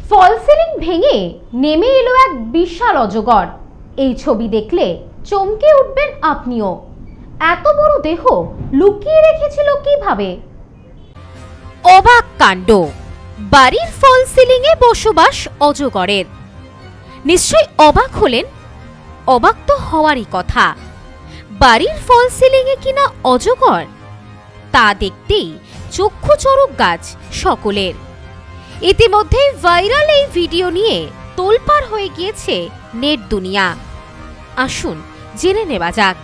ফল ceiling ভেঙে নেমে এলো এক বিশাল অজগর। এই ছবি দেখলে চমকে উঠবেন আপনিও। এত বড় দেহ লুকিয়ে রেখেছিল কিভাবে? অবাক কাণ্ড, বাড়ির ফল সিলিং এ বসবাস অজগরের। নিশ্চয় অবাক হলেন। অবাক তো হওয়ারই কথা, বাড়ির ফল সিলিং এ কিনা অজগর। তা দেখতেই চক্ষু চড়ক গাছ সকলের। ইতিমধ্যে ভাইরাল এই ভিডিও নিয়ে তোলপাড় হয়ে গিয়েছে নেট দুনিয়া। আসুন জেনে নেওয়া যাক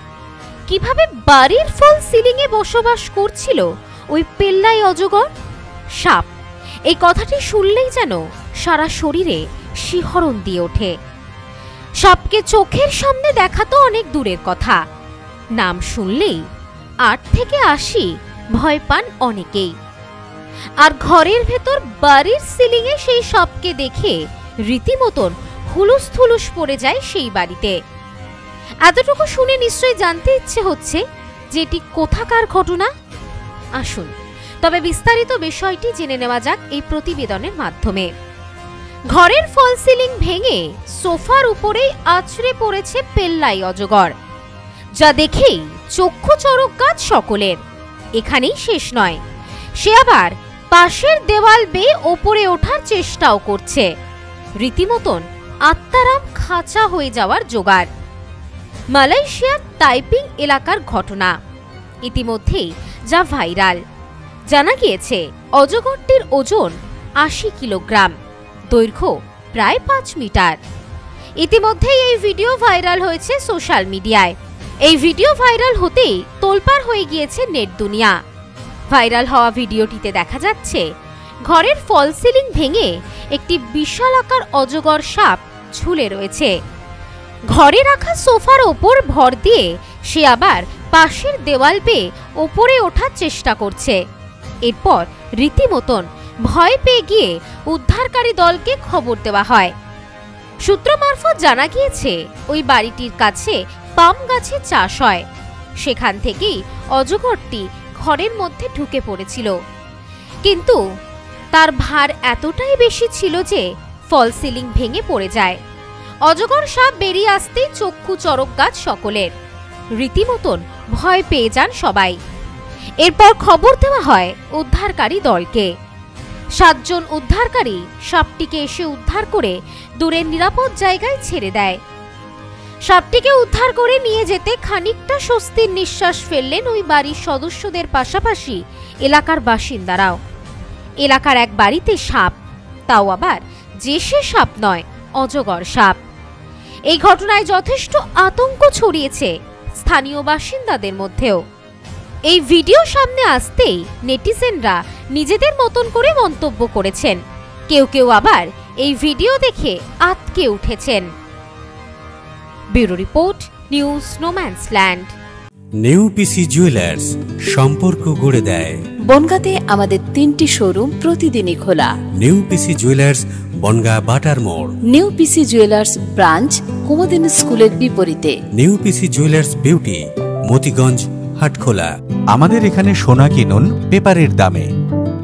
কিভাবে বাড়ির ফল সিলিং এ বসবাস করছিল ওই পেল্লাই অজগর সাপ। এই কথাটি শুনলেই যেন সারা শরীরে শিহরণ দিয়ে ওঠে। সাপকে চোখের সামনে দেখা তো অনেক দূরের কথা, নাম শুনলেই 8 থেকে 80 ভয় পান অনেকেই। আর ঘরের ভেতর বাড়ির সিলিং এ সেই সাপকে দেখে রীতিমতন হুলুস থুলুস পড়ে যায় সেই বাড়িতে। এতটুকু শুনে নিশ্চয়ই জানতে ইচ্ছে হচ্ছে যে এটি কোথাকার ঘটনা। আসুন তবে বিস্তারিত বিষয়টি জেনে নেওয়া যাক এই প্রতিবেদনের মাধ্যমে। ঘরের ফল সিলিং ভেঙে সোফার উপরেই আছড়ে পড়েছে পেল্লাই অজগর, যা দেখেই চক্ষু চড়ক গাছ সকলের। এখানেই শেষ নয়, সে আবার পাশের দেওয়াল বেয়ে ওপরে ওঠার চেষ্টাও করছে। রীতিমতন আত্মারাম খাঁচা হয়ে যাওয়ার জোগাড়। মালয়েশিয়ার তাইপিং এলাকার ঘটনা, ইতিমধ্যেই যা ভাইরাল। জানা গিয়েছে অজগরটির ওজন 80 কিলোগ্রাম, দৈর্ঘ্য প্রায় 5 মিটার। ইতিমধ্যেই এই ভিডিও ভাইরাল হয়েছে সোশ্যাল মিডিয়ায়। এই ভিডিও ভাইরাল হতেই তোলপাড় হয়ে গিয়েছে নেট দুনিয়া। ভাইরাল হওয়া ভিডিওটিতে দেখা যাচ্ছে ঘরের ফল সিলিং ভেঙে একটি বিশালাকার অজগর সাপ ঝুলে রয়েছে। ঘরে রাখা সোফার ওপর ভর দিয়ে সে আবার পাশের দেওয়াল বেয়ে ওপরে ওঠার চেষ্টা করছে। এরপর রীতিমতন ভয় পেয়ে গিয়ে উদ্ধারকারী দলকে খবর দেওয়া হয়। সূত্র মারফত জানা গিয়েছে ওই বাড়িটির কাছে পাম গাছে চাষ হয়, সেখান থেকেই অজগরটি ঘরের মধ্যে ঢুকে পড়েছিল। কিন্তু তার ভার এতটাই বেশি ছিল যে ফল সিলিং ভেঙে পড়ে যায়। অজগর সাপ বেরিয়ে আসতেই চক্ষু চড়ক গাছ সকলের। রীতিমতন ভয় পেয়ে যান সবাই। এরপর খবর দেওয়া হয় উদ্ধারকারী দলকে। 7 জন উদ্ধারকারী সাপটিকে এসে উদ্ধার করে দূরের নিরাপদ জায়গায় ছেড়ে দেয়। সাপটিকে উদ্ধার করে নিয়ে যেতে খানিকটা স্বস্তির নিঃশ্বাস ফেললেন ওই বাড়ির সদস্যদের পাশাপাশি এলাকার বাসিন্দারাও। এলাকার এক বাড়িতে সাপ, তাও আবার যে সে সাপ নয়, অজগর সাপ। এই ঘটনায় যথেষ্ট আতঙ্ক ছড়িয়েছে স্থানীয় বাসিন্দাদের মধ্যেও। এই ভিডিও সামনে আসতেই নেটিজেনরা নিজেদের মতন করে মন্তব্য করেছেন। কেউ কেউ আবার এই ভিডিও দেখে আঁতকে উঠেছেন। Bureau report, news no man's land. New PC jewellers, সম্পর্ক গড়ে দেয়। বনগাঁতে আমাদের 3টি শোরুম প্রতিদিনই খোলা। নিউ পিসি জুয়েলার্স, বনগাঁ বাটার মোড়। New PC jewellers branch, Kumudini স্কুলের বিপরীতে। New PC jewellers beauty, Matiganj, Hatkhola. আমাদের এখানে সোনা কিনুন পেপারের দামে।